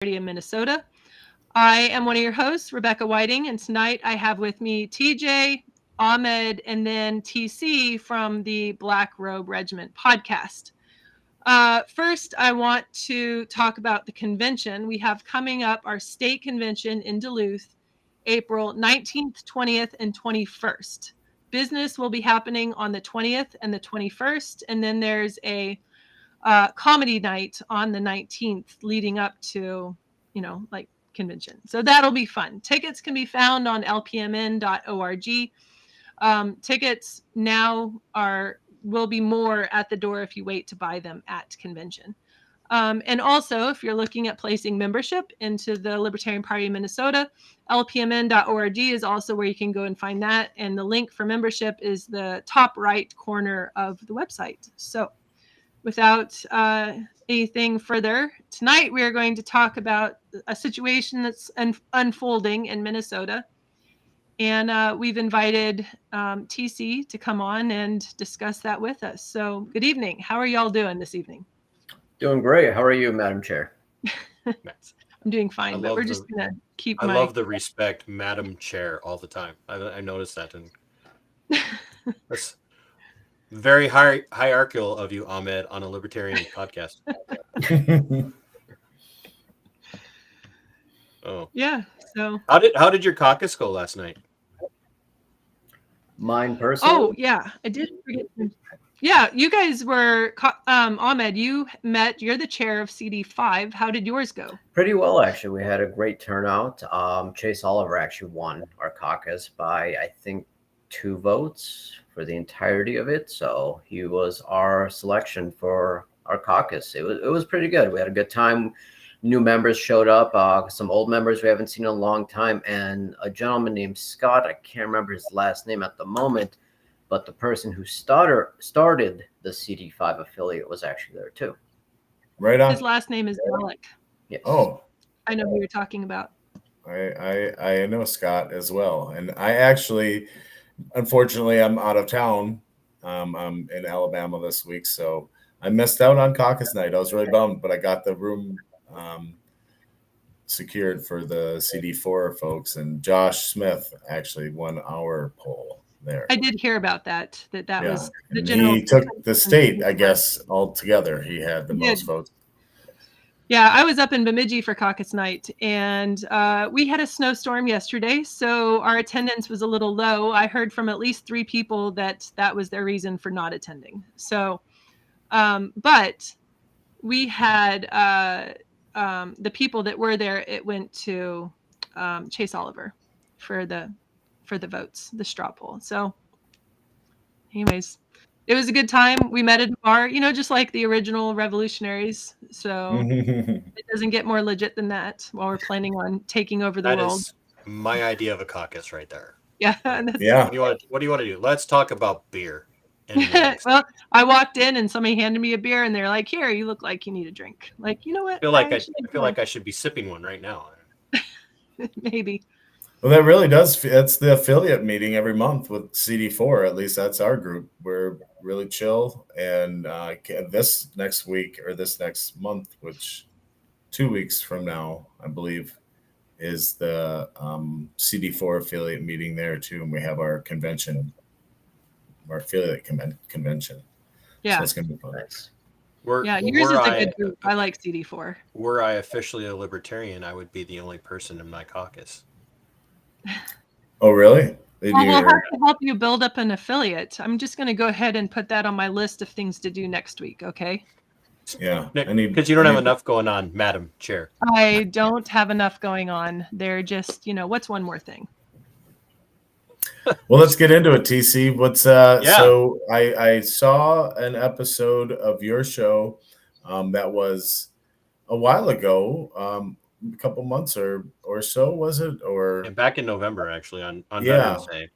Party in Minnesota. I am one of your hosts, Rebecca Whiting, and tonight I have with me TJ, Ahmed, and then TC from the Black Robe Regiment Podcast. First, I want to talk about the convention. We have coming up our state convention in Duluth, April 19th, 20th, and 21st. Business will be happening on the 20th and the 21st, and then there's a comedy night on the 19th leading up to, convention. So that'll be fun. Tickets can be found on lpmn.org. Tickets now will be more at the door if you wait to buy them at convention. And also, if you're looking at placing membership into the Libertarian Party of Minnesota, lpmn.org is also where you can go and find that. And the link for membership is the top right corner of the website. So without anything further, tonight we are going to talk about a situation that's unfolding in Minnesota. And we've invited TC to come on and discuss that with us. So good evening. How are y'all doing this evening? Doing great. How are you, Madam Chair? I'm doing fine, but we're just going to keep I love the respect, Madam Chair, all the time. I noticed that. And that's very hierarchical of you, Ahmed, on a libertarian podcast. Oh. Yeah. So how did your caucus go last night? Mine personally? Oh, yeah. I did forget. Yeah, you guys were, Ahmed, you're the chair of CD5. How did yours go? Pretty well, actually. We had a great turnout. Chase Oliver actually won our caucus by, I think, 2 votes for the entirety of it. So he was our selection for our caucus. It was pretty good. We had a good time. New members showed up, some old members we haven't seen in a long time, and a gentleman named Scott. I can't remember his last name at the moment, but the person who started the CD5 affiliate was actually there too. Right on. His last name is Alec. Yes. Oh, I know who you're talking about. I know Scott as well, and I actually, unfortunately, I'm out of town. I'm in Alabama this week, so I missed out on caucus night. I was really bummed, but I got the room secured for the CD4 folks, and Josh Smith actually won our poll there. I did hear about that was the and general. he took the state, I guess, altogether. He had the most votes. Yeah, I was up in Bemidji for caucus night, and we had a snowstorm yesterday, so our attendance was a little low. I heard from at least 3 people that was their reason for not attending. So, but we had the people that were there. It went to Chase Oliver for the votes, the straw poll. So, anyways, it was a good time. We met at a bar, just like the original revolutionaries. So it doesn't get more legit than that while we're planning on taking over the world. That is my idea of a caucus right there. Yeah. Yeah. What do you want to do? Let's talk about beer. Well, I walked in and somebody handed me a beer and they're like, "Here, you look like you need a drink." Like, you know what? I feel like I should be sipping one right now. Maybe. Well, that really does. It's the affiliate meeting every month with CD4. At least that's our group. We're really chill. And this next month, which 2 weeks from now, I believe, is the CD4 affiliate meeting there too. And we have our convention, our affiliate convention. Yeah. So it's going to be fun. Nice. Yours is a good group. I like CD4. Were I officially a libertarian, I would be the only person in my caucus. Oh, really? We'll have to help you build up an affiliate. I'm just going to go ahead and put that on my list of things to do next week, okay? Yeah. Because you don't have enough going on, Madam Chair. I don't have enough going on. They're just, what's one more thing? Well, let's get into it, TC. So I saw an episode of your show that was a while ago, a couple months or so, was it? Or back in November, actually, on Veterans Day.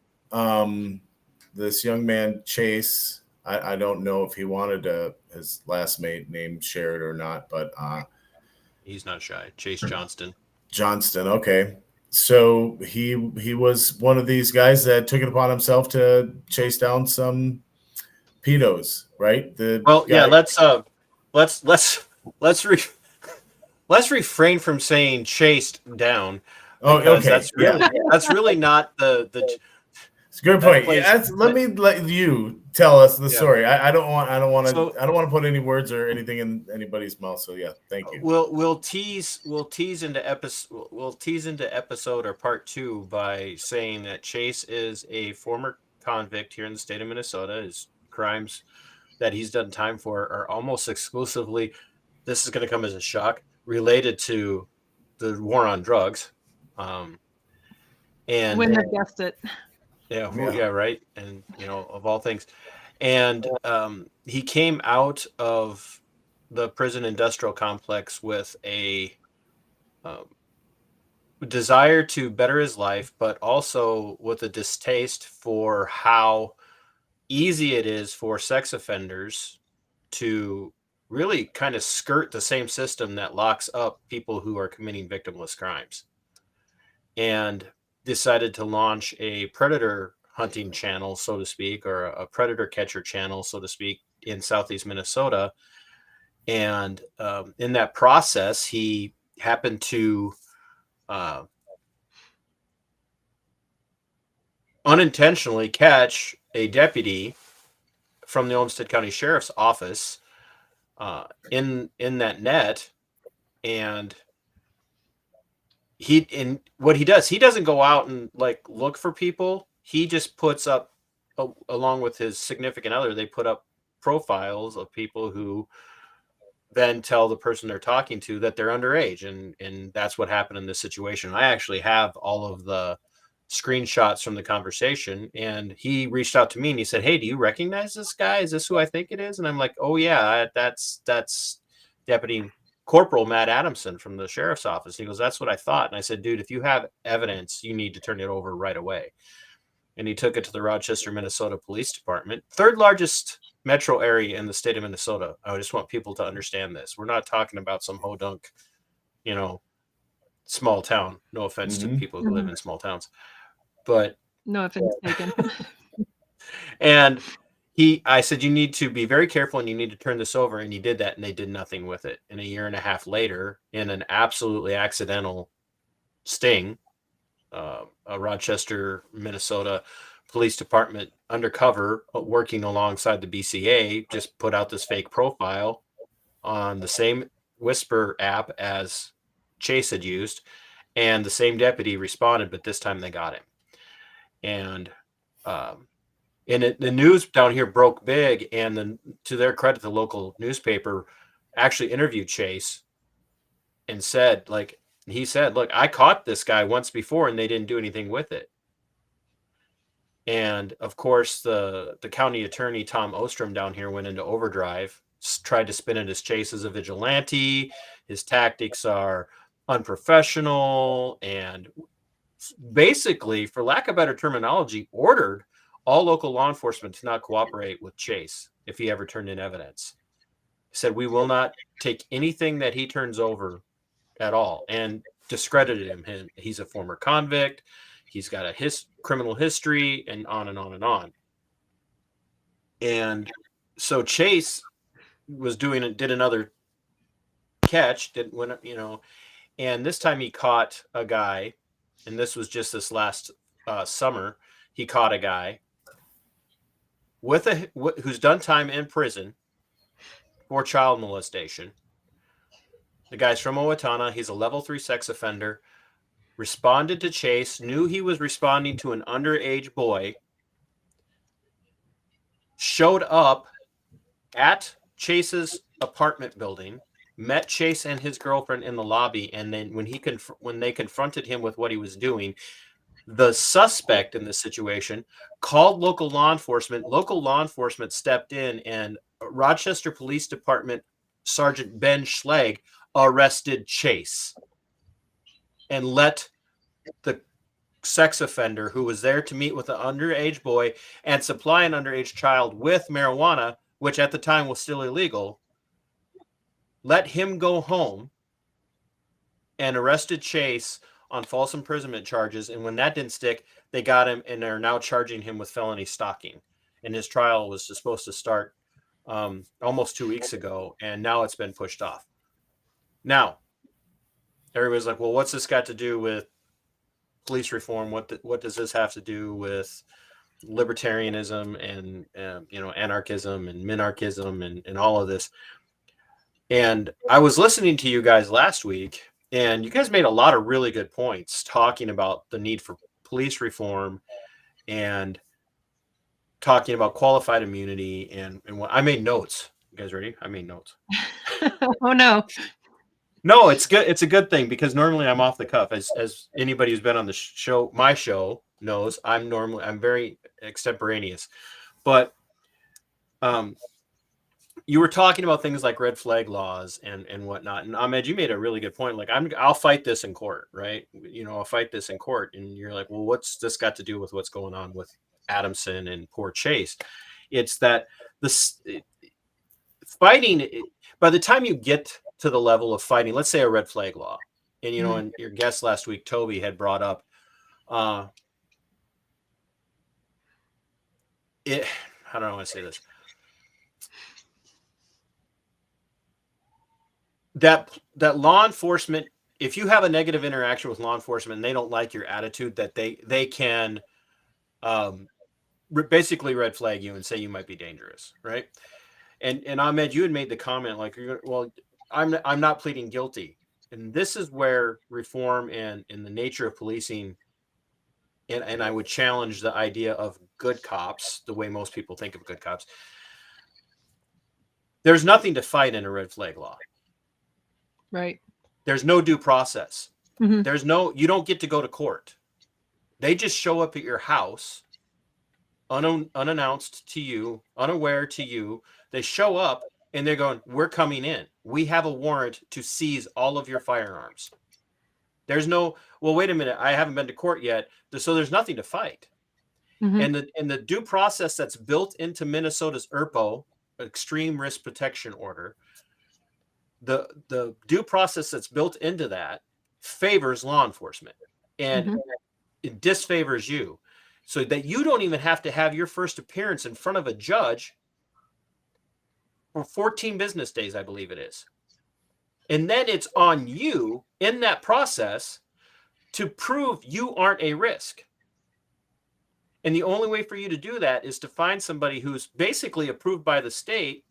This young man, Chase, I don't know if he wanted his last name shared or not, but he's not shy. Chase Johnston. Okay. So he was one of these guys that took it upon himself to chase down some pedos, right? Let's let's refrain from saying chased down. Oh, Because okay. that's really not the It's a good point. place- Let me let you tell us the Yeah. story. I don't want So- to put any words or anything in anybody's mouth. So yeah, thank you. we'll tease into episode or part 2 by saying that Chase is a former convict here in the state of Minnesota. His crimes that he's done time for are almost exclusively, this is going to come as a shock, related to the war on drugs. And Wouldn't have guessed it. yeah, right. And of all things, and he came out of the prison industrial complex with a desire to better his life, but also with a distaste for how easy it is for sex offenders to really kind of skirt the same system that locks up people who are committing victimless crimes, and decided to launch a predator hunting channel, so to speak, or a predator catcher channel, so to speak, in Southeast Minnesota. And in that process, he happened to unintentionally catch a deputy from the Olmsted County Sheriff's Office in that net. And what he does, he doesn't go out and like look for people. He just puts up, along with his significant other, they put up profiles of people who then tell the person they're talking to that they're underage. And that's what happened in this situation. I actually have all of the screenshots from the conversation, and he reached out to me and he said, "Hey, do you recognize this guy? Is this who I think it is?" And I'm like, "Oh yeah, that's Deputy Corporal Matt Adamson from the sheriff's office." He goes, "That's what I thought." And I said, "Dude, if you have evidence, you need to turn it over right away." And he took it to the Rochester, Minnesota Police Department, third largest metro area in the state of Minnesota. I just want people to understand this. We're not talking about some hodunk, small town. No offense to people who live in small towns, but No offense taken. and I said, "You need to be very careful and you need to turn this over." And he did that, and they did nothing with it. And a year and a half later, in an absolutely accidental sting, a Rochester, Minnesota Police Department undercover working alongside the BCA just put out this fake profile on the same Whisper app as Chase had used, and the same deputy responded, but this time they got him. And the news down here broke big, and then, to their credit, the local newspaper actually interviewed Chase and said, he said, "Look, I caught this guy once before and they didn't do anything with it." And of course, the county attorney, Tom Ostrom, down here went into overdrive, tried to spin it as Chase as a vigilante. His tactics are unprofessional, and basically, for lack of better terminology, ordered all local law enforcement to not cooperate with Chase if he ever turned in evidence. He said, "We will not take anything that he turns over at all," and discredited him. He's a former convict. He's got a criminal history, and on and on and on. And so Chase did another catch, and this time he caught a guy, and this was just this last summer. He caught a guy who's done time in prison for child molestation. The guy's from Owatonna. He's a level 3 sex offender. Responded to Chase, knew he was responding to an underage boy, showed up at Chase's apartment building, met Chase and his girlfriend in the lobby, and then when they confronted him with what he was doing, the suspect in this situation called local law enforcement. Local law enforcement stepped in, and Rochester Police Department Sergeant Ben Schlegg arrested Chase and let the sex offender, who was there to meet with an underage boy and supply an underage child with marijuana, which at the time was still illegal, let him go home, and arrested Chase on false imprisonment charges. And when that didn't stick, they got him and are now charging him with felony stalking. And his trial was supposed to start almost 2 weeks ago, and now it's been pushed off. Now, everybody's like, well, what's this got to do with police reform? What does this have to do with libertarianism and anarchism and minarchism and all of this? And I was listening to you guys last week, and you guys made a lot of really good points talking about the need for police reform and talking about qualified immunity and what I made notes. You guys ready? I made notes. Oh no. No, it's good. It's a good thing because normally I'm off the cuff. As anybody who's been on the show, my show knows, I'm very extemporaneous. But you were talking about things like red flag laws and whatnot. And Ahmed, you made a really good point. Like I'll fight this in court, right? I'll fight this in court. And you're like, well, what's this got to do with what's going on with Adamson and poor Chase? It's that fighting, by the time you get to the level of fighting, let's say a red flag law, and and your guest last week, Toby, had brought up how do I want to say this? That law enforcement, if you have a negative interaction with law enforcement and they don't like your attitude, that they can basically red flag you and say you might be dangerous, right? And Ahmed, you had made the comment like, well, I'm not pleading guilty. And this is where reform and the nature of policing, and I would challenge the idea of good cops, the way most people think of good cops. There's nothing to fight in a red flag law. Right. There's no due process. Mm-hmm. You don't get to go to court. They just show up at your house, unannounced to you, unaware to you. They show up and they're going, we're coming in. We have a warrant to seize all of your firearms. There's no, well, wait a minute, I haven't been to court yet. So there's nothing to fight. Mm-hmm. And the due process that's built into Minnesota's ERPO, Extreme Risk Protection Order, the due process that's built into that favors law enforcement and it disfavors you, so that you don't even have to have your first appearance in front of a judge for 14 business days, I believe it is. And then it's on you in that process to prove you aren't a risk. And the only way for you to do that is to find somebody who's basically approved by the state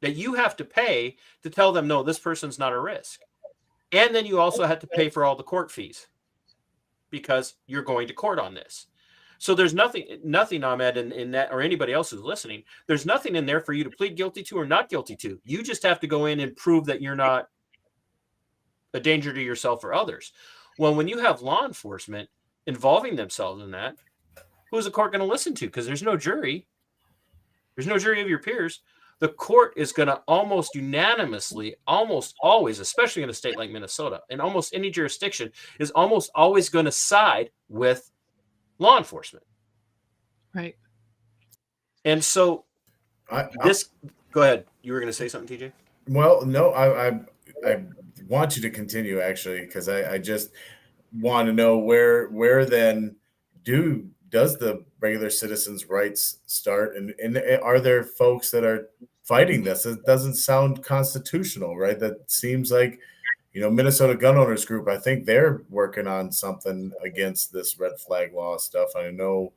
that you have to pay to tell them, no, this person's not a risk. And then you also have to pay for all the court fees because you're going to court on this. So there's nothing, Ahmed, in that, or anybody else who's listening, there's nothing in there for you to plead guilty to or not guilty to. You just have to go in and prove that you're not a danger to yourself or others. Well, when you have law enforcement involving themselves in that, who's the court going to listen to? Because there's no jury. There's no jury of your peers. The court is going to almost unanimously, almost always, especially in a state like Minnesota, and almost any jurisdiction, is almost always going to side with law enforcement. Right. And so go ahead. You were going to say something, TJ? Well, no, I want you to continue, actually, because I just want to know where then does the regular citizens' rights start? And are there folks that are fighting this? It doesn't sound constitutional, right? That seems like, Minnesota Gun Owners Group, I think they're working on something against this red flag law stuff. I know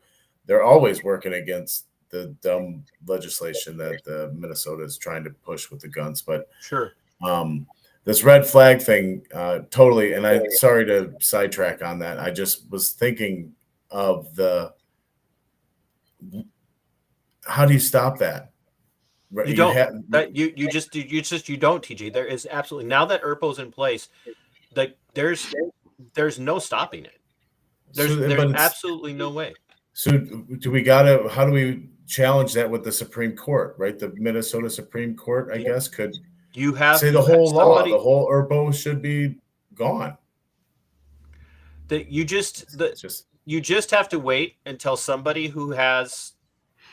they're always working against the dumb legislation that Minnesota is trying to push with the guns. But sure, this red flag thing, totally. And I'm sorry to sidetrack on that. I just was thinking of how do you stop that? You don't. You just don't, TJ. There is absolutely, now that ERPO's in place, like there's no stopping it. There's absolutely no way. So how do we challenge that with the Supreme Court, right? The Minnesota Supreme Court, I guess, could say the whole law, the whole ERPO should be gone. You just have to wait until somebody who has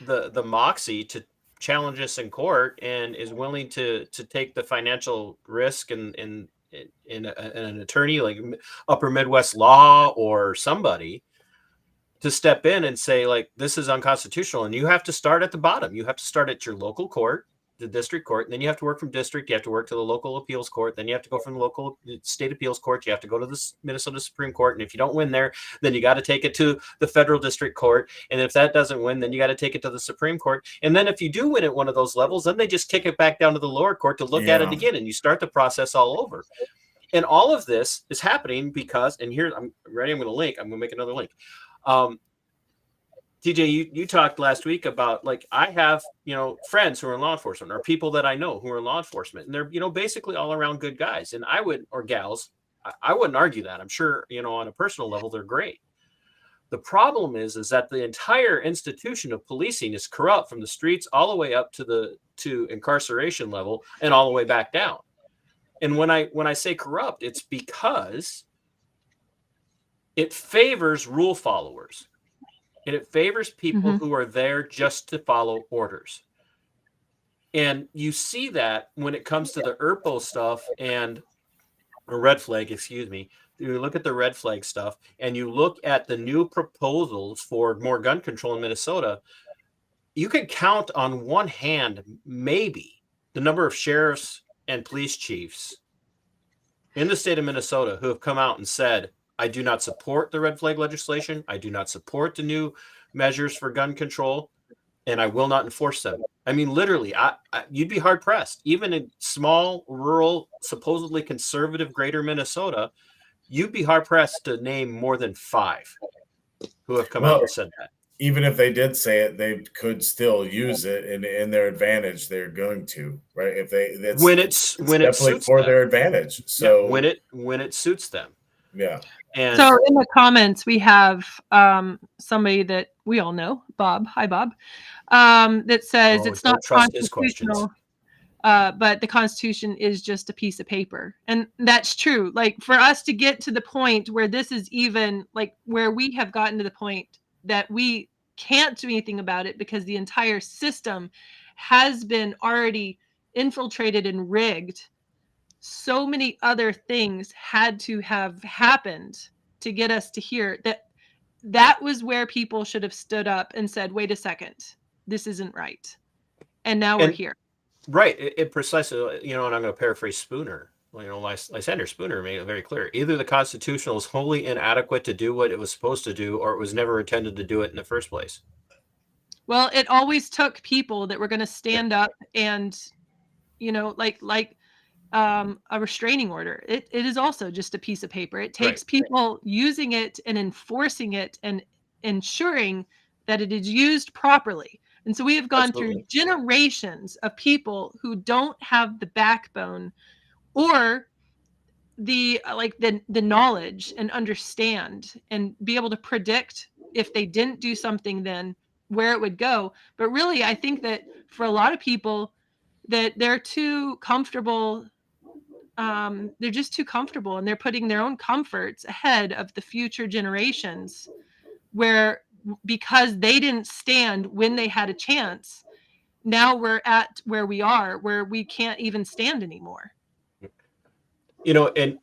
the moxie to challenge us in court and is willing to take the financial risk and an attorney like Upper Midwest Law or somebody to step in and say, like, this is unconstitutional. And you have to start at the bottom. You have to start at your local court the district court, and then you have to work from district. You have to work to the local appeals court. Then you have to go from the local state appeals court. You have to go to the Minnesota Supreme Court. And if you don't win there, then you got to take it to the federal district court. And if that doesn't win, then you got to take it to the Supreme Court. And then if you do win at one of those levels, then they just kick it back down to the lower court to look at it again. And you start the process all over. And all of this is happening because, and here, I'm ready. I'm going to link. I'm going to make another link. TJ, you talked last week about, like, I have, friends who are in law enforcement, or people that I know who are in law enforcement, and they're, basically all around good guys. And or gals, I wouldn't argue that. I'm sure, on a personal level, they're great. The problem is that the entire institution of policing is corrupt from the streets all the way up to incarceration level and all the way back down. And when I say corrupt, it's because it favors rule followers. And it favors people who are there just to follow orders. And you see that when it comes to the ERPO stuff and red flag, you look at the red flag stuff and you look at the new proposals for more gun control in Minnesota, you can count on one hand, maybe, the number of sheriffs and police chiefs in the state of Minnesota who have come out and said, I do not support the red flag legislation. I do not support the new measures for gun control, and I will not enforce them. I mean, literally, you'd be hard pressed. Even in small, rural, supposedly conservative greater Minnesota, you'd be hard pressed to name more than 5 who have come out and said that. Even if they did say it, they could still use it in their advantage. They're going to, right? If when it definitely for their advantage. So when it suits them. Yeah. And so in the comments, we have somebody that we all know, Bob. Hi, Bob. That says it's not constitutional, but the Constitution is just a piece of paper. And that's true. Like, for us to get to the point where this is even, like, where we have gotten to the point that we can't do anything about it because the entire system has been already infiltrated and rigged. So many other things had to have happened to get us to here. That was where people should have stood up and said, wait a second, this isn't right. And now we're here. Right. It precisely, and I'm going to paraphrase Spooner. Lysander Spooner made it very clear. Either the Constitution was wholly inadequate to do what it was supposed to do, or it was never intended to do it in the first place. Well, it always took people that were going to stand up and, like a restraining order. It is also just a piece of paper. It takes people using it and enforcing it and ensuring that it is used properly. And so we have gone through generations of people who don't have the backbone or the knowledge and understand and be able to predict if they didn't do something then where it would go. But really, I think that for a lot of people that they're too comfortable. They're just too comfortable, and they're putting their own comforts ahead of the future generations because they didn't stand when they had a chance. Now we're at where we are, where we can't even stand anymore. And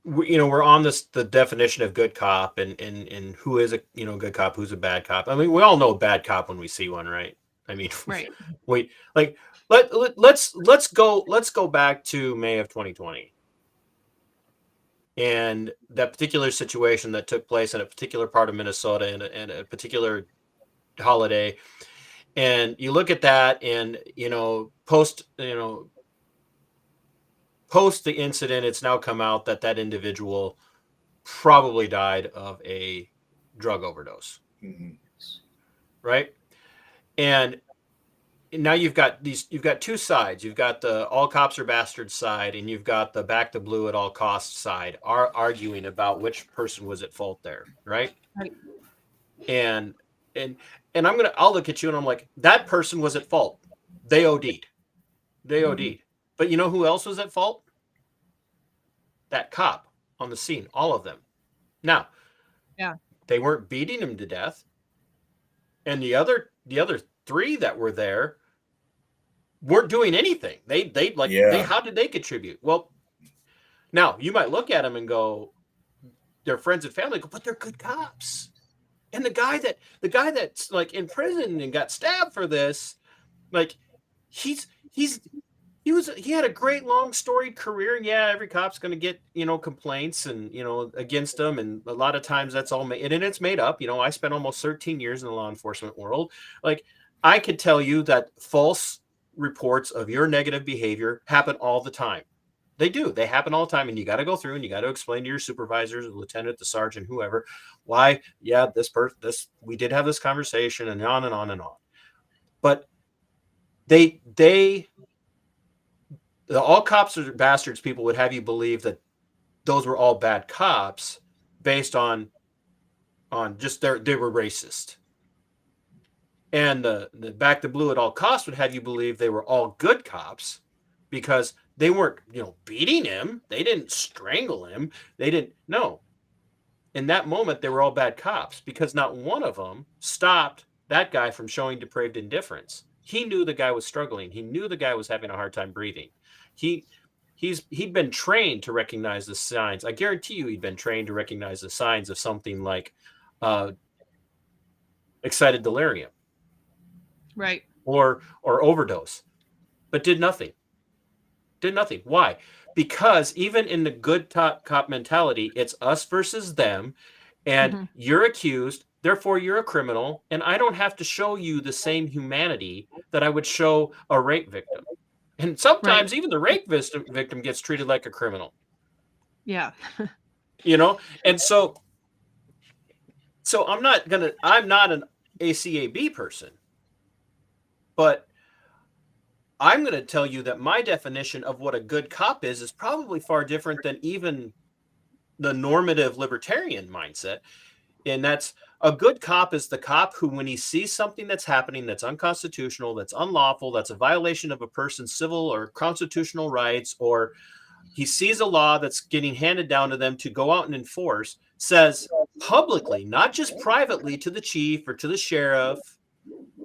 we're on the definition of good cop and who is a good cop, who's a bad cop. I mean, we all know a bad cop when we see one, right? I mean, right. Let's go back to May of 2020 and that particular situation that took place in a particular part of Minnesota and a particular holiday. And you look at that and, post the incident, it's now come out that individual probably died of a drug overdose. Mm-hmm. Right. And now you've got 2 sides. You've got the all cops are bastards side, and you've got the back the blue at all costs side arguing about which person was at fault there. Right. And I'll look at you and I'm like, that person was at fault. They OD'd. But you know who else was at fault? That cop on the scene, all of them. Now, they weren't beating him to death. And the other 3 that were there weren't doing anything. How did they contribute? Well, now you might look at them and go, they're friends and family, but they're good cops. And the guy that's like in prison and got stabbed for this, like, he had a great long storied career, and yeah, every cop's going to get, complaints and, against them. And a lot of times that's all made, and it's made up. I spent almost 13 years in the law enforcement world. Like, I could tell you that false reports of your negative behavior happen all the time. They do. They happen all the time. And you got to go through and you got to explain to your supervisors, the lieutenant, the sergeant, whoever, why, yeah, we did have this conversation, and on and on and on. But all cops are bastards. People would have you believe that those were all bad cops based on just they were racist. And the back the blue at all costs would have you believe they were all good cops because they weren't, beating him. They didn't strangle him. They didn't. No. In that moment, they were all bad cops because not one of them stopped that guy from showing depraved indifference. He knew the guy was struggling. He knew the guy was having a hard time breathing. He'd been trained to recognize the signs. I guarantee you he'd been trained to recognize the signs of something like excited delirium. Right. Or overdose, but did nothing. Why? Because even in the good cop mentality, it's us versus them, and you're accused, therefore you're a criminal, and I don't have to show you the same humanity that I would show a rape victim. And sometimes even the rape victim gets treated like a criminal. Yeah. And so I'm not an ACAB person, but I'm going to tell you that my definition of what a good cop is probably far different than even the normative libertarian mindset. And that's a good cop is the cop who, when he sees something that's happening that's unconstitutional, that's unlawful, that's a violation of a person's civil or constitutional rights, or he sees a law that's getting handed down to them to go out and enforce, says publicly, not just privately to the chief or to the sheriff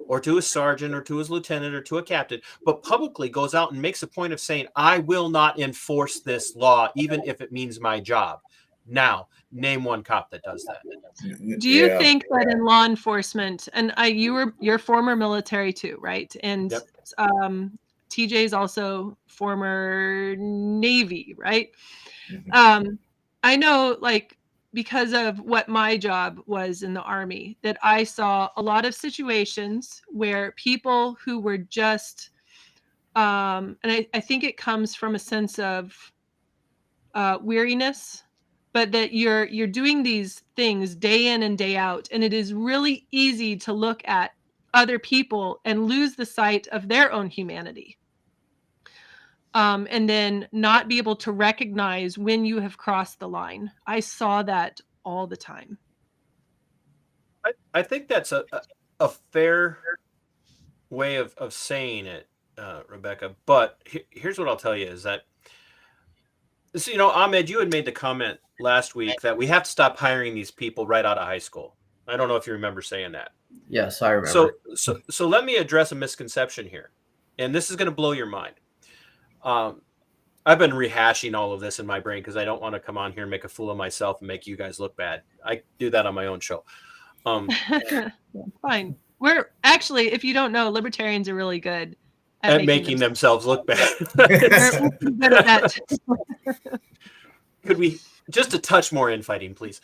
or to a sergeant or to his lieutenant or to a captain, but publicly goes out and makes a point of saying, I will not enforce this law, even if it means my job. Now, name one cop that does that. Do you think that in law enforcement, and you're former military too, right? And Yep. TJ's also former Navy, right? I know, like, because of what my job was in the Army, that I saw a lot of situations where people who were just, and I think it comes from a sense of weariness, but that you're doing these things day in and day out, and it is really easy to look at other people and lose the sight of their own humanity. And then not be able to recognize when you have crossed the line. I saw that all the time. I think that's a fair way of saying it, Rebecca. But here's what I'll tell you is that, so, Ahmed, you had made the comment last week that we have to stop hiring these people right out of high school. I don't know if you remember saying that. Yes, I remember. So let me address a misconception here. And this is going to blow your mind. I've been rehashing all of this in my brain because I don't want to come on here and make a fool of myself and make you guys look bad. I do that on my own show. Fine. We're actually, if you don't know, libertarians are really good at making themselves look bad. We're good at that. Could we just a touch more infighting, please?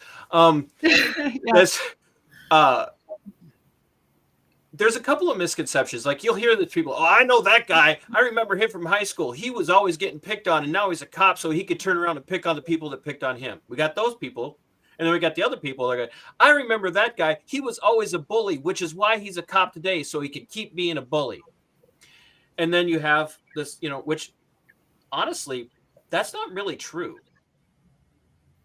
There's a couple of misconceptions. Like, you'll hear that people, I know that guy. I remember him from high school. He was always getting picked on, and now he's a cop, so he could turn around and pick on the people that picked on him. We got those people. And then we got the other people that are going, I remember that guy. He was always a bully, which is why he's a cop today, so he could keep being a bully. And then you have this, which honestly, that's not really true.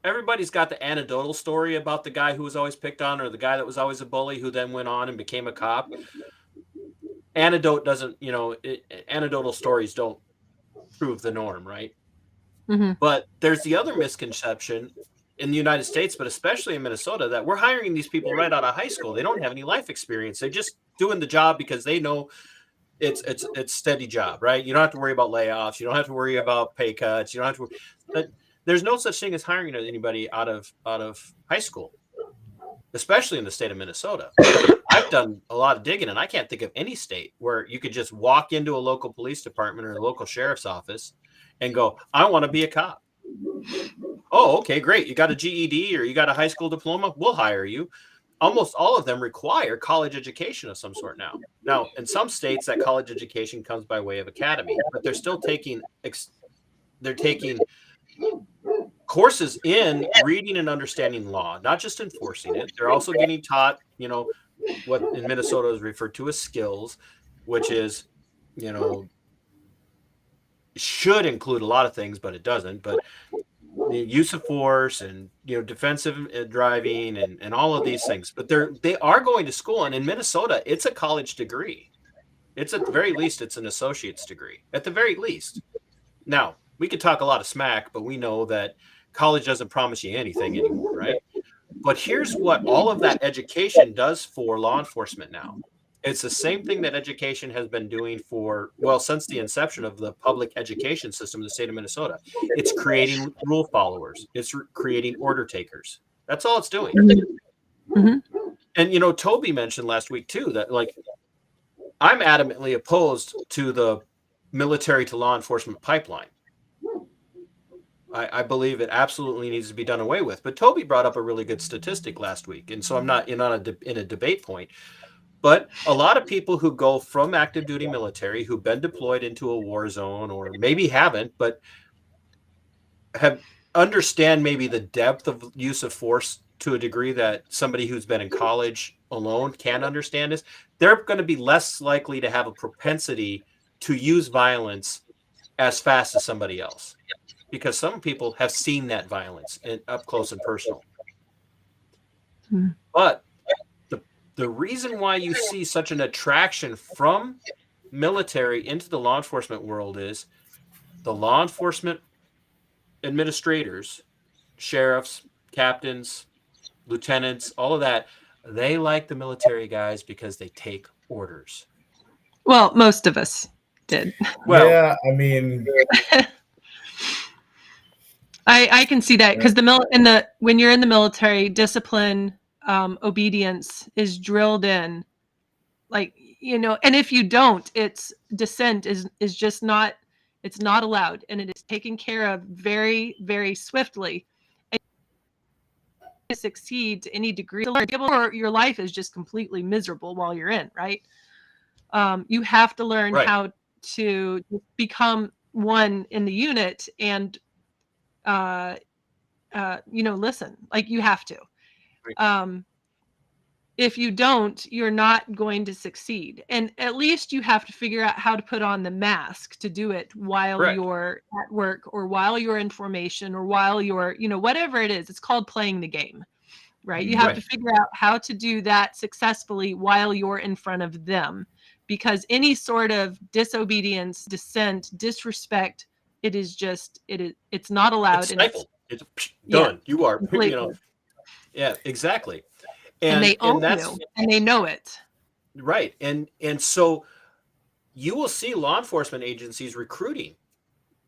Everybody's got the anecdotal story about the guy who was always picked on, or the guy that was always a bully who then went on and became a cop. Anecdotal stories don't prove the norm, right? Mm-hmm. But there's the other misconception in the United States, but especially in Minnesota, that we're hiring these people right out of high school. They don't have any life experience. They're just doing the job because they know it's steady job, right? You don't have to worry about layoffs. You don't have to worry about pay cuts. You don't have to. There's no such thing as hiring anybody out of high school. especially in the state of Minnesota. I've done a lot of digging, and I can't think of any state where you could just walk into a local police department or a local sheriff's office and go, I want to be a cop. Oh, okay, great. You got a GED or you got a high school diploma? We'll hire you. Almost all of them require college education of some sort now. Now, in some states, that college education comes by way of academy, but they're still taking courses in reading and understanding law, not just enforcing it. They're also getting taught, what in Minnesota is referred to as skills, which is, should include a lot of things, but it doesn't. But the use of force and defensive driving and all of these things. But they are going to school, and in Minnesota, it's a college degree. It's at the very least, it's an associate's degree at the very least. Now, we could talk a lot of smack, but we know that college doesn't promise you anything anymore, right? But here's what all of that education does for law enforcement now. It's the same thing that education has been doing since the inception of the public education system in the state of Minnesota. It's creating rule followers. It's creating order takers. That's all it's doing. Mm-hmm. And, Toby mentioned last week, too, that, I'm adamantly opposed to the military to law enforcement pipeline. I believe it absolutely needs to be done away with. But Toby brought up a really good statistic last week. And so I'm not in a debate point. But a lot of people who go from active duty military who've been deployed into a war zone or maybe haven't, but understand maybe the depth of use of force to a degree that somebody who's been in college alone can't understand is, they're going to be less likely to have a propensity to use violence as fast as somebody else. Because some people have seen that violence up close and personal. But the reason why you see such an attraction from military into the law enforcement world is the law enforcement administrators, sheriffs, captains, lieutenants, all of that, they like the military guys because they take orders. Well, most of us did. Well, yeah, I mean, I can see that because when you're in the military, discipline, obedience is drilled in, and if you don't, it's dissent is just not, it's not allowed, and it is taken care of very, very swiftly. And to succeed to any degree, or your life is just completely miserable while you're in, right? You have to learn how to become one in the unit and listen, you have to. If you don't, you're not going to succeed. And at least you have to figure out how to put on the mask to do it while you're at work or while you're in formation or while you're, whatever it is. It's called playing the game, right? You have to figure out how to do that successfully while you're in front of them, because any sort of disobedience, dissent, disrespect, it's not allowed. It's stifled. It's done. You are, yeah, exactly. And they own you, and they know it. Right. And so you will see law enforcement agencies recruiting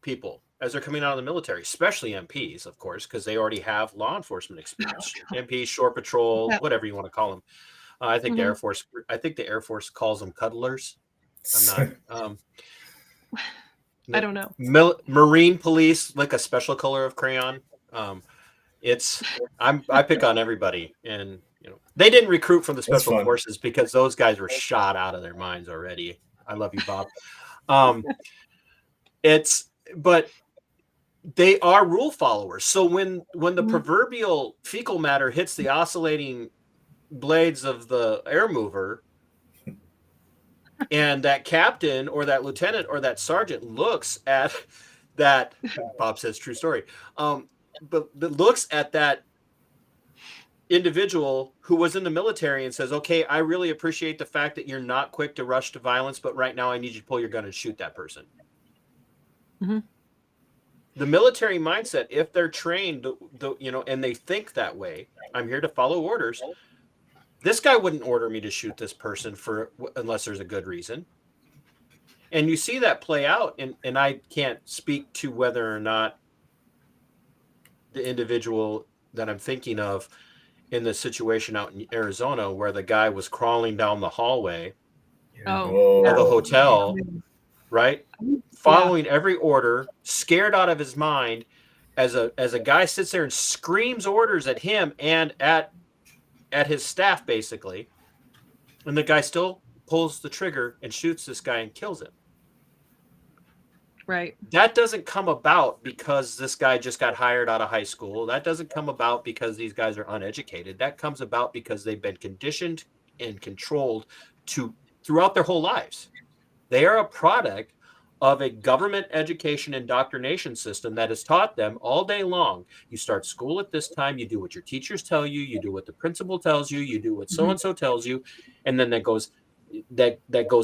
people as they're coming out of the military, especially MPs, of course, because they already have law enforcement experience. MPs, shore patrol, whatever you want to call them. I think the Air Force calls them cuddlers. I'm not. I don't know. Marine police, like a special color of crayon. I pick on everybody, and they didn't recruit from the special forces because those guys were shot out of their minds already. I love you, Bob. But they are rule followers. So when the proverbial fecal matter hits the oscillating blades of the air mover, and that captain or that lieutenant or that sergeant looks at that, Bob says true story, but looks at that individual who was in the military and says, okay, I really appreciate the fact that you're not quick to rush to violence, but right now I need you to pull your gun and shoot that person. Mm-hmm. The military mindset, if they're trained, and they think that way, I'm here to follow orders. This guy wouldn't order me to shoot this person unless there's a good reason. And you see that play out, and I can't speak to whether or not the individual that I'm thinking of in the situation out in Arizona where the guy was crawling down the hallway Oh, of the Oh, hotel, right? yeah. Following every order, scared out of his mind, as a guy sits there and screams orders at him and at his staff, basically. And the guy still pulls the trigger and shoots this guy and kills him. Right. That doesn't come about because this guy just got hired out of high school. That doesn't come about because these guys are uneducated. That comes about because they've been conditioned and controlled throughout their whole lives. They are a product of a government education indoctrination system that has taught them all day long. You start school at this time, you do what your teachers tell you, you do what the principal tells you, you do what so-and-so tells you, and then that goes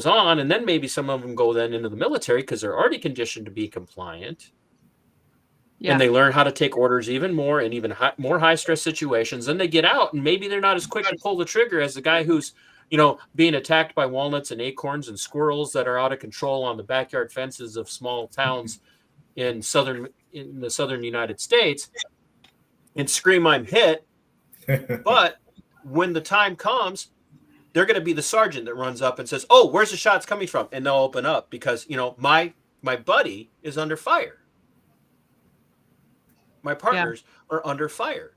on, and then maybe some of them go then into the military because they're already conditioned to be compliant. Yeah. And they learn how to take orders even more in even more high stress situations. Then they get out and maybe they're not as quick to pull the trigger as the guy who's, being attacked by walnuts and acorns and squirrels that are out of control on the backyard fences of small towns in the southern United States, and scream, "I'm hit." But when the time comes, they're going to be the sergeant that runs up and says, "Oh, where's the shots coming from?" And they'll open up because, my buddy is under fire. My partners are under fire.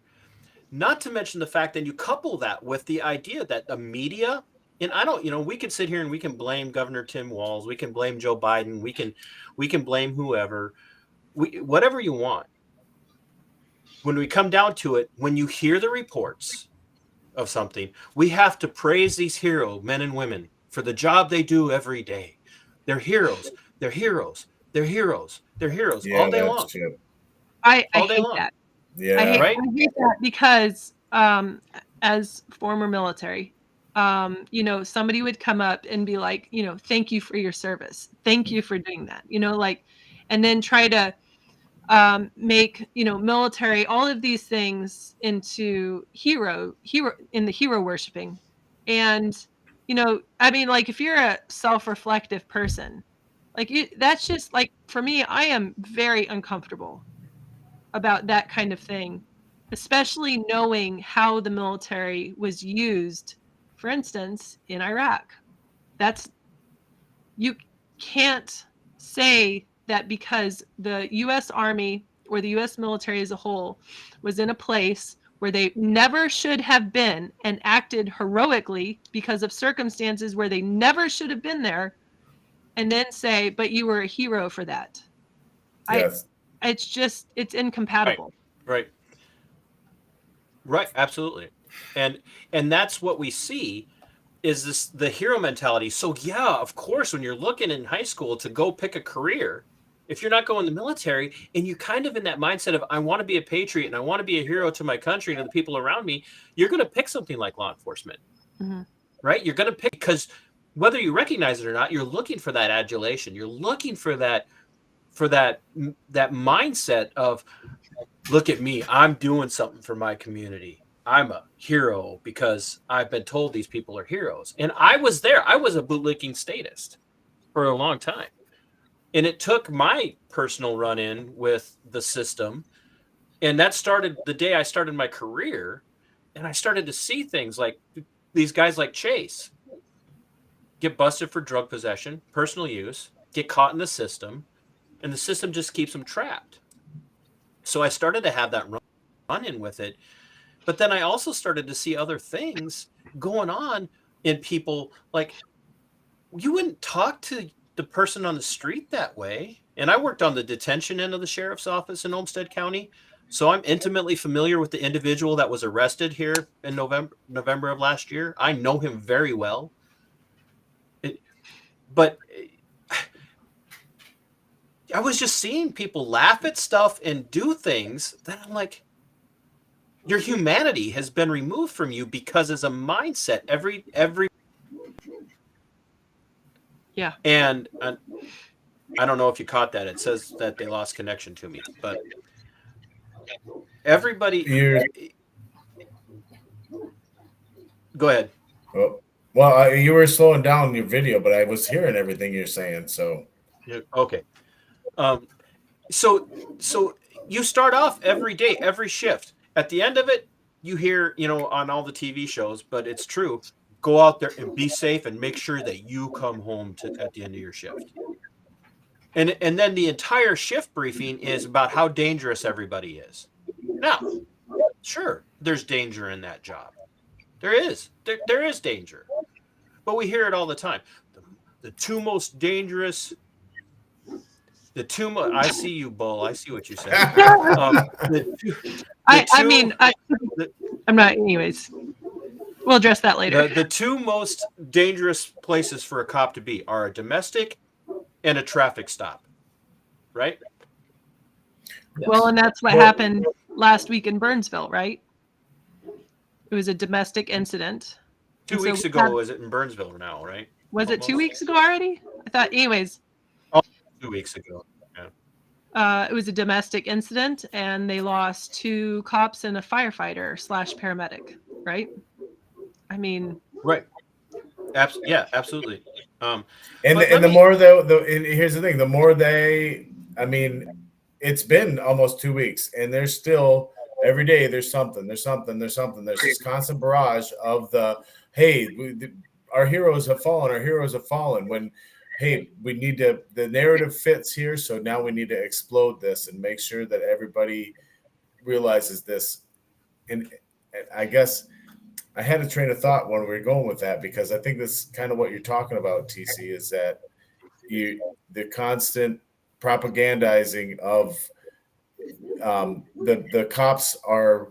Not to mention the fact that you couple that with the idea that the media, and I don't, we can sit here and we can blame Governor Tim Walz, we can blame Joe Biden, we can blame whoever, whatever you want. When we come down to it, when you hear the reports of something, we have to praise these hero men and women for the job they do every day. They're heroes. They're heroes. They're heroes. They're heroes all day long. True. I hate that. Yeah. I hate that because as former military, somebody would come up and be like, thank you for your service. Thank you for doing that. And then try to make, military, all of these things into hero worshiping. And, if you're a self-reflective person, that's just for me, I am very uncomfortable about that kind of thing, especially knowing how the military was used, for instance, in Iraq. You can't say that because the U.S. Army or the U.S. military as a whole was in a place where they never should have been and acted heroically because of circumstances where they never should have been there, and then say, but you were a hero for that. Yes. It's incompatible. Right. Absolutely. And that's what we see is the hero mentality. So yeah, of course, when you're looking in high school to go pick a career, if you're not going to the military and you're kind of in that mindset of, I want to be a patriot and I want to be a hero to my country and to the people around me, you're going to pick something like law enforcement, right? You're going to pick, because whether you recognize it or not, you're looking for that adulation. You're looking for that mindset of, look at me, I'm doing something for my community. I'm a hero because I've been told these people are heroes. And I was there. I was a bootlicking statist for a long time. And it took my personal run-in with the system. And that started the day I started my career. And I started to see things like these guys like Chase get busted for drug possession, personal use, get caught in the system, and the system just keeps them trapped. So I started to have that run-in with it. But then I also started to see other things going on in people. Like, you wouldn't talk to the person on the street that way. And I worked on the detention end of the sheriff's office in Olmsted County. So I'm intimately familiar with the individual that was arrested here in November of last year. I know him very well. But I was just seeing people laugh at stuff and do things that I'm like, your humanity has been removed from you because as a mindset, every yeah. And I don't know if you caught that. It says that they lost connection to me, but everybody. Go ahead. Oh, well, you were slowing down your video, but I was hearing everything you're saying. So okay. So you start off every day, every shift. At the end of it, you hear, on all the TV shows, but it's true. Go out there and be safe and make sure that you come home at the end of your shift. And then the entire shift briefing is about how dangerous everybody is. Now, sure, there's danger in that job. There is. There is danger. But we hear it all the time. The two most dangerous... I see you, Bull. I see what you said. I'm not. Anyways, we'll address that later. The two most dangerous places for a cop to be are a domestic and a traffic stop, right? Well, and that's what happened last week in Burnsville, right? It was a domestic incident. 2 weeks ago, was it in Burnsville now, right? Was it 2 weeks ago already? I thought, anyways. 2 weeks ago. It was a domestic incident, and they lost 2 cops and a firefighter / paramedic, right? I mean, right. Absolutely. And the more here's the thing: the more it's been almost 2 weeks, and there's still every day there's something. There's this constant barrage of our heroes have fallen. When we need to, the narrative fits here, so now we need to explode this and make sure that everybody realizes this. And I guess I had a train of thought when we were going with that, because I think this is kind of what you're talking about, TC, is that the constant propagandizing of the cops are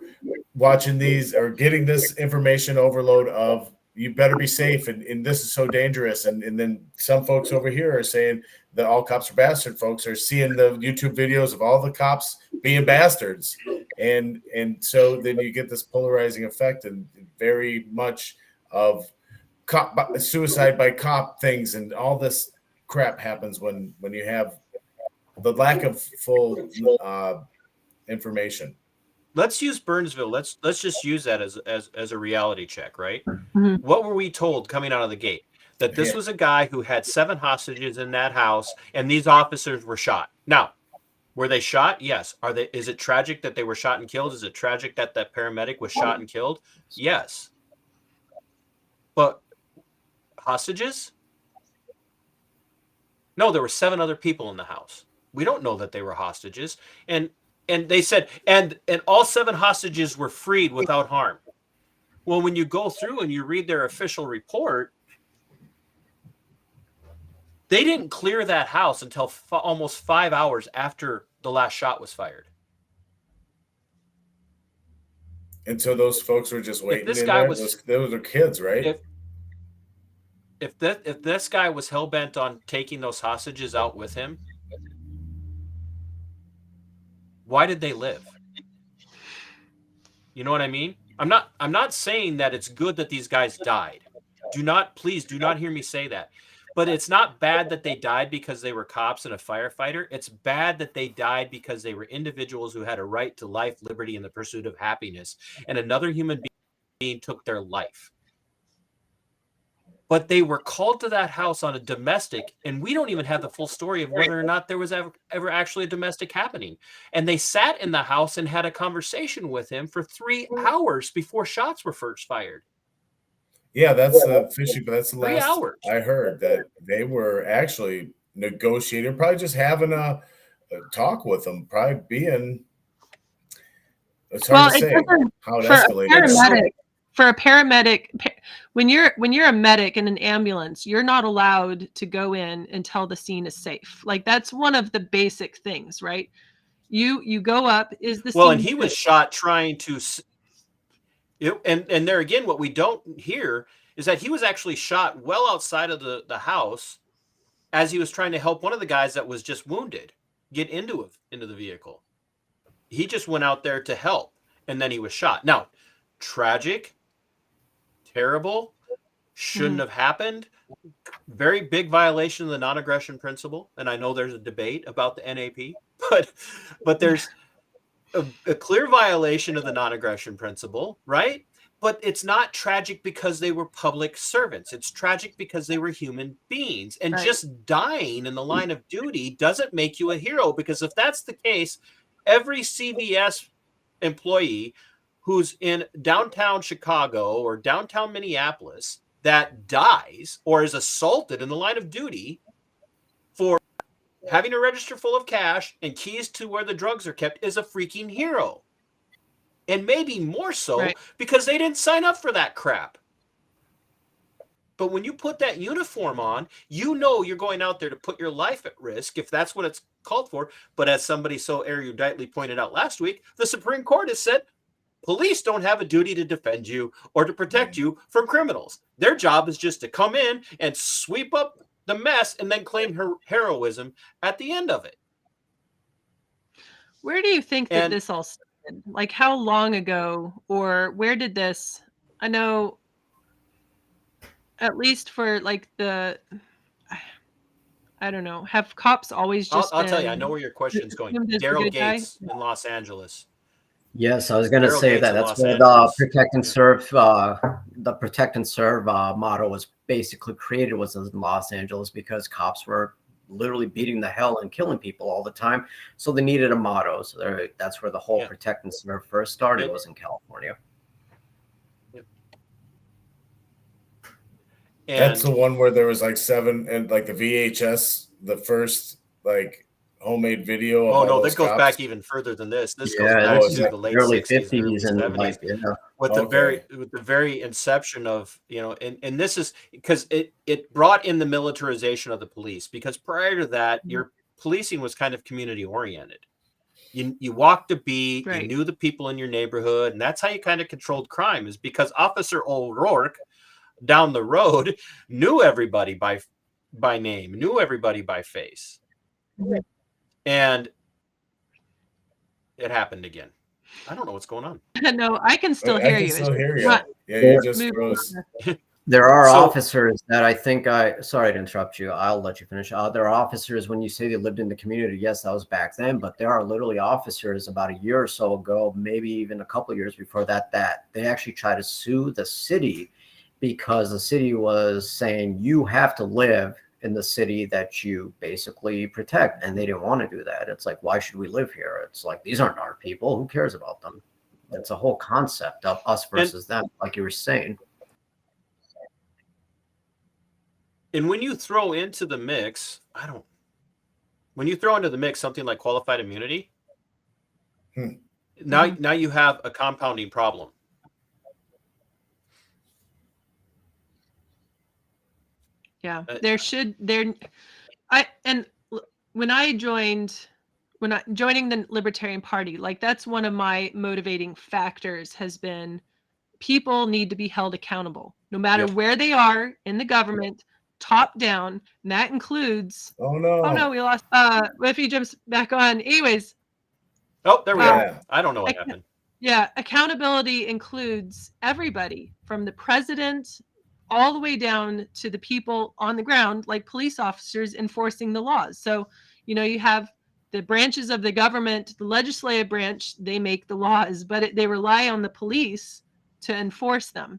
watching these or getting this information overload of, you better be safe, and this is so dangerous. And then some folks over here are saying that all cops are bastard. Folks are seeing the YouTube videos of all the cops being bastards. And so then you get this polarizing effect, and very much of suicide by cop things, and all this crap happens when you have the lack of full information. Let's use Burnsville. Let's just use that as a reality check, right? Mm-hmm. What were we told coming out of the gate? That this was a guy who had 7 hostages in that house, and these officers were shot. Now, were they shot? Yes. Is it tragic that they were shot and killed? Is it tragic that that paramedic was shot and killed? Yes. But hostages? No, there were 7 other people in the house. We don't know that they were hostages. And they said, and all 7 hostages were freed without harm. Well, when you go through and you read their official report, they didn't clear that house until almost 5 hours after the last shot was fired. And so those folks were just waiting. Those are kids, right? If this guy was hell-bent on taking those hostages out with him, why did they live? You know what I mean? I'm not saying that it's good that these guys died. Please do not hear me say that. But it's not bad that they died because they were cops and a firefighter. It's bad that they died because they were individuals who had a right to life, liberty, and the pursuit of happiness. And another human being took their life. But they were called to that house on a domestic, and we don't even have the full story of whether or not there was ever actually a domestic happening. And they sat in the house and had a conversation with him for 3 hours before shots were first fired. Yeah, that's fishy, but that's the 3 last hours. I heard, that they were actually negotiating, probably just having a talk with them, probably being. It's hard to say how it escalated. For a paramedic, when you're a medic in an ambulance, you're not allowed to go in until the scene is safe. Like, that's one of the basic things, right? You go up, is the well, scene and he safe? was shot trying to. And there again, what we don't hear is that he was actually shot well outside of the house as he was trying to help one of the guys that was just wounded get into the vehicle. He just went out there to help, and then he was shot. Now, tragic, terrible, shouldn't have happened. Very big violation of the non-aggression principle. And I know there's a debate about the NAP, but there's a clear violation of the non-aggression principle, right? But it's not tragic because they were public servants. It's tragic because they were human beings. And Right. Just dying in the line of duty doesn't make you a hero, because if that's the case, every CVS employee who's in downtown Chicago or downtown Minneapolis that dies or is assaulted in the line of duty for having a register full of cash and keys to where the drugs are kept is a freaking hero. And maybe more so because they didn't sign up for that crap. But when you put that uniform on, you know you're going out there to put your life at risk if that's what it's called for. But as somebody so eruditely pointed out last week, the Supreme Court has said police don't have a duty to defend you or to protect you from criminals. Their job is just to come in and sweep up the mess and then claim heroism at the end of it. Where do you think that this all started? Like, how long ago, or where did this? I know, at least for like I don't know. Have cops always just? I'll tell you. I know where your question's going. Daryl Gates in Los Angeles. Yes, I was going to say that. That's where the protect and serve, motto was basically created, was in Los Angeles, because cops were literally beating the hell and killing people all the time. So they needed a motto. So that's where the whole protect and serve first started, was in California. And that's the one where there was like 7 and like the VHS, the first like homemade video. Oh no, this goes back even further than this. This goes back to the late early 60s, early 70s, like, with the very inception of, and this is because it brought in the militarization of the police, because prior to that, your policing was kind of community oriented. You walked a beat, you knew the people in your neighborhood, and that's how you kind of controlled crime, is because Officer O'Rourke down the road knew everybody by name, knew everybody by face. And it happened again. I don't know what's going on. No, I can still hear you. Yeah, you just froze. There are officers that I think sorry to interrupt you. I'll let you finish. There are officers, when you say they lived in the community, yes, that was back then, but there are literally officers about a year or so ago, maybe even a couple of years before that they actually tried to sue the city, because the city was saying you have to live in the city that you basically protect, and they didn't want to do that. It's like, why should we live here? It's like, these aren't our people. Who cares about them? It's a whole concept of us versus them, like you were saying. And when you throw into the mix, something like qualified immunity, now you have a compounding problem. Yeah, joining the Libertarian Party, like, that's one of my motivating factors, has been people need to be held accountable, no matter where they are in the government, top down. And that includes, oh no, we lost, if he jumps back on. Anyways. Oh, there we go. I don't know what happened. Yeah. Accountability includes everybody, from the president all the way down to the people on the ground, like police officers enforcing the laws. So, you have the branches of the government, the legislative branch, they make the laws, but they rely on the police to enforce them.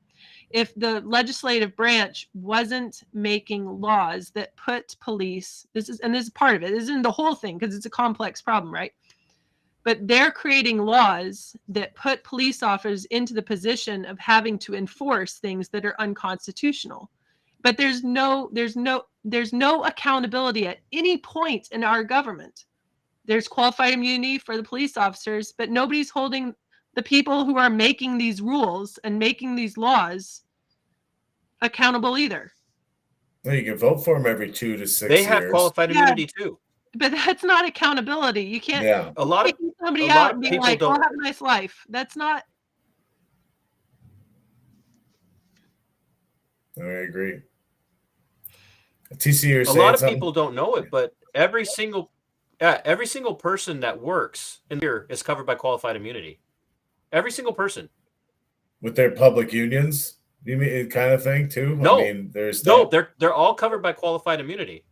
If the legislative branch wasn't making laws that put police, this is part of it. This isn't the whole thing, because it's a complex problem, right? But they're creating laws that put police officers into the position of having to enforce things that are unconstitutional. But there's no accountability at any point in our government. There's qualified immunity for the police officers, but nobody's holding the people who are making these rules and making these laws accountable either. Well, you can vote for them every 2 to 6 years. They have qualified immunity too. But that's not accountability. You can't take somebody out and be like, "Oh, have a nice life." That's not. I agree. TC, a lot of people don't know it, but every single person that works in here is covered by qualified immunity. Every single person. With their public unions, you mean, kind of thing too? No, I mean, they're all covered by qualified immunity.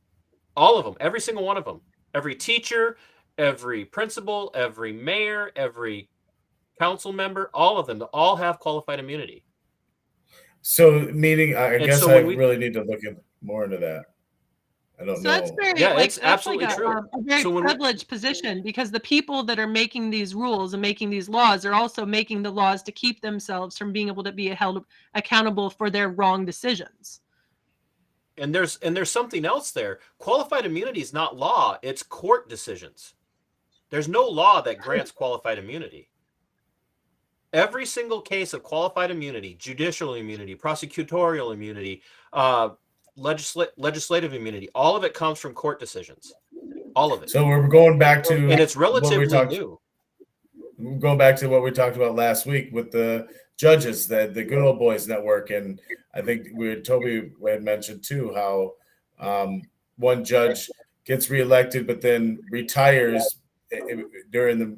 All of them, every single one of them. Every teacher, every principal, every mayor, every council member, all of them, all have qualified immunity. So, meaning, I guess I really need to look more into that. I don't So that's know. very, Yeah, like, it's that's like absolutely true. a very So when we- privileged position, because the people that are making these rules and making these laws are also making the laws to keep themselves from being able to be held accountable for their wrong decisions. And there's something else there. Qualified immunity is not law, it's court decisions. There's no law that grants qualified immunity. Every single case of qualified immunity, judicial immunity, prosecutorial immunity, legislative immunity, all of it comes from court decisions. All of it. So we're going back to And it's what we relatively talked. new. Going back to what we talked about last week with the judges, the Good Old Boys Network, and I think Toby had mentioned too how one judge gets reelected but then retires during the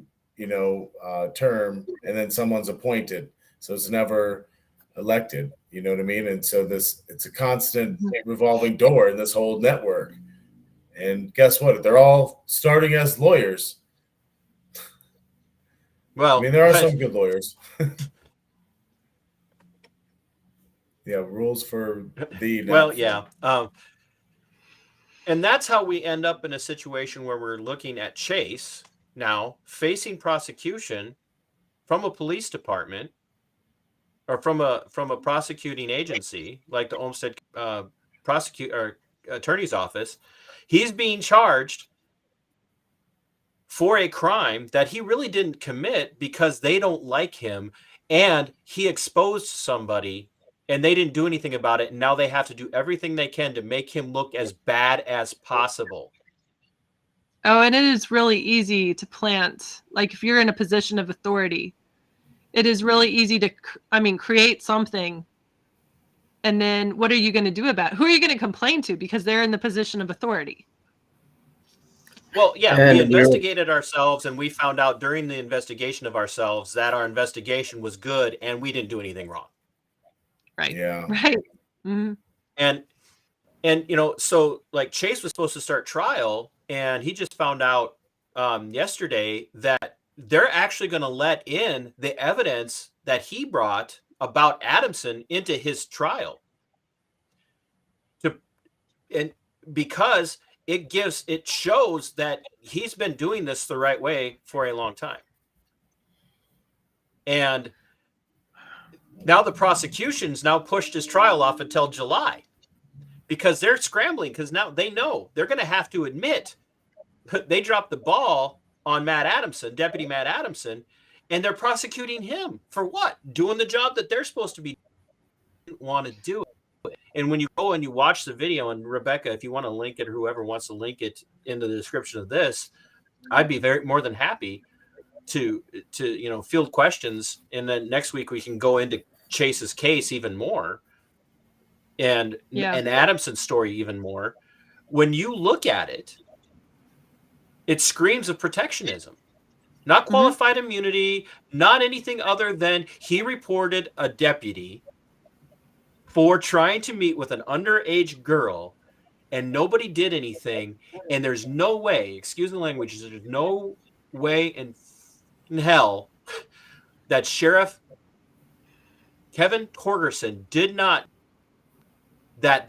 term, and then someone's appointed, so it's never elected. You know what I mean? And so it's a constant revolving door in this whole network. And guess what? They're all starting as lawyers. Well, I mean, there are some good lawyers. Yeah, rules for thee. Well, yeah. And that's how we end up in a situation where we're looking at Chase now facing prosecution from a police department or from a prosecuting agency like the Olmsted attorney's office. He's being charged for a crime that he really didn't commit because they don't like him, and he exposed somebody and they didn't do anything about it, and now they have to do everything they can to make him look as bad as possible. Oh, and it is really easy to plant, like if you're in a position of authority, it is really easy to, create something. And then what are you going to do about it? Who are you going to complain to? Because they're in the position of authority. Well, yeah, And we investigated ourselves, and we found out during the investigation of ourselves that our investigation was good and we didn't do anything wrong. Right. Yeah. Right. Mm-hmm. And so like Chase was supposed to start trial, and he just found out yesterday that they're actually going to let in the evidence that he brought about Adamson into his trial. Because it shows that he's been doing this the right way for a long time. And now the prosecution's now pushed his trial off until July because they're scrambling, because now they know they're going to have to admit they dropped the ball on Deputy Matt Adamson, and they're prosecuting him for what? Doing the job that they're supposed to be didn't want to do it. And when you go and you watch the video, and Rebecca, if you want to link it, or whoever wants to link it in the description of this, I'd be more than happy to field questions, and then next week we can go into Chase's case even more, and Adamson's story even more. When you look at it, it screams of protectionism, not qualified immunity, not anything other than he reported a deputy for trying to meet with an underage girl, and nobody did anything. And there's no way, excuse the language, there's no way in hell that Sheriff Kevin Torgerson did not, that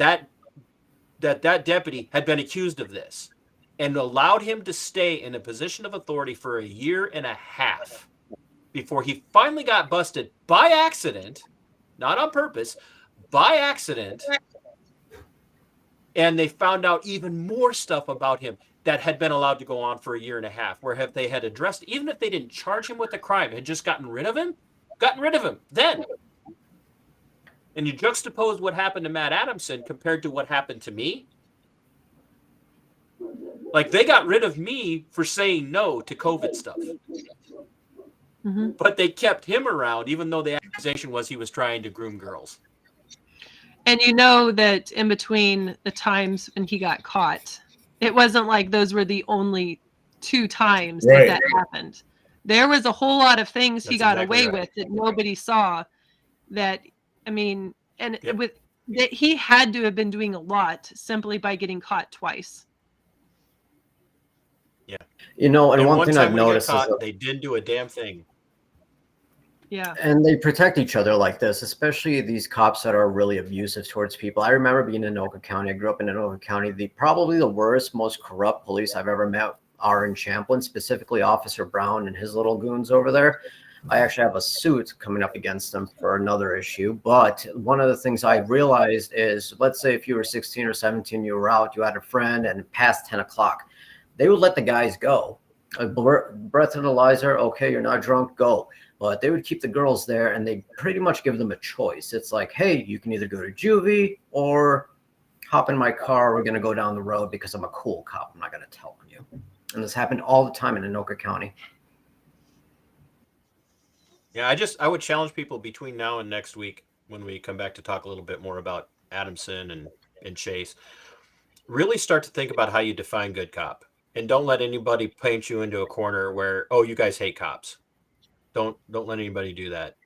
deputy had been accused of this, and allowed him to stay in a position of authority for a year and a half before he finally got busted by accident, not on purpose, by accident. And they found out even more stuff about him that had been allowed to go on for a year and a half, where they had addressed, even if they didn't charge him with a crime, had just gotten rid of him then. And you juxtapose what happened to Matt Adamson compared to what happened to me. Like, they got rid of me for saying no to COVID stuff. But they kept him around, even though the accusation was he was trying to groom girls. And you know that in between the times when he got caught, it wasn't like those were the only 2 times that happened. There was a whole lot of things he got away with that nobody saw. That, he had to have been doing a lot simply by getting caught twice. Yeah. And one thing I've noticed is they didn't do a damn thing. Yeah. And they protect each other like this, especially these cops that are really abusive towards people. I remember being in Anoka County. I grew up in Anoka County. Probably the worst, most corrupt police I've ever met are in Champlin, specifically Officer Brown and his little goons over there. I actually have a suit coming up against them for another issue. But one of the things I realized is, let's say if you were 16 or 17, you were out, you had a friend, and past 10 o'clock, they would let the guys go. A breathalyzer, okay, you're not drunk, go. But they would keep the girls there, and they pretty much give them a choice. It's like, hey, you can either go to juvie or hop in my car. We're going to go down the road because I'm a cool cop. I'm not going to tell on you. And this happened all the time in Anoka County. Yeah, I would challenge people between now and next week when we come back to talk a little bit more about Adamson and Chase. Really start to think about how you define good cop. And don't let anybody paint you into a corner where, oh, you guys hate cops. Don't let anybody do that.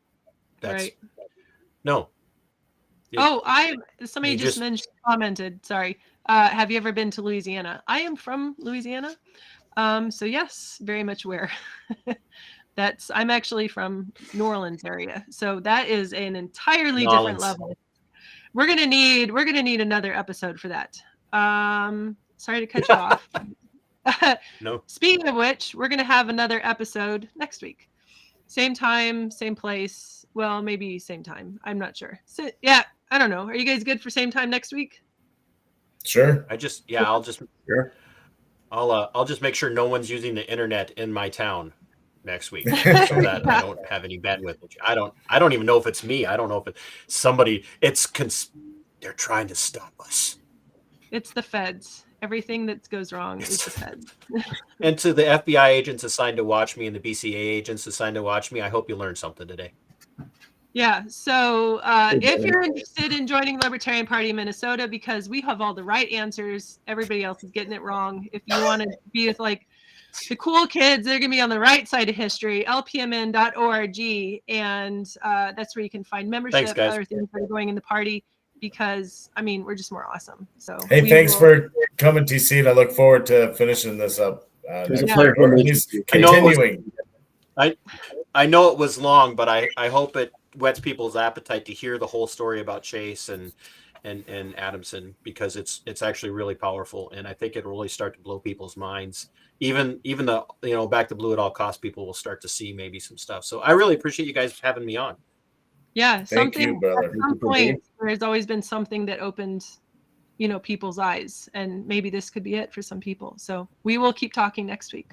That's Right. no. Somebody just commented, sorry. Have you ever been to Louisiana? I am from Louisiana. So yes, very much aware. I'm actually from New Orleans area. So that is an entirely different level. We're gonna need another episode for that. Sorry to cut you off. No. Speaking of which, we're gonna have another episode next week. Same time, same place. Well, maybe same time. I'm not sure. So yeah, I don't know. Are you guys good for same time next week? Sure. I'll just make sure no one's using the internet in my town next week so that I don't have any bandwidth. I don't even know if it's me. I don't know if it's somebody. They're trying to stop us. It's the feds. Everything that goes wrong is the feds. And to the FBI agents assigned to watch me and the BCA agents assigned to watch me, I hope you learned something today. Yeah. So if you're interested in joining the Libertarian Party of Minnesota, because we have all the right answers, everybody else is getting it wrong. If you want to be with like the cool kids, they're going to be on the right side of history, lpmn.org. And that's where you can find membership, Thanks, guys. other things that are going in the party, because, I mean, we're just more awesome. So hey, thanks for coming, TC, and I look forward to finishing this up. Continuing. I know it was long, but I hope it whets people's appetite to hear the whole story about Chase and Adamson, because it's actually really powerful, and I think it'll really start to blow people's minds. Even the back to blue at all costs people will start to see maybe some stuff. So I really appreciate you guys having me on. Yeah, thank you, brother. At some point, there's always been something that opened, people's eyes, and maybe this could be it for some people. So we will keep talking next week.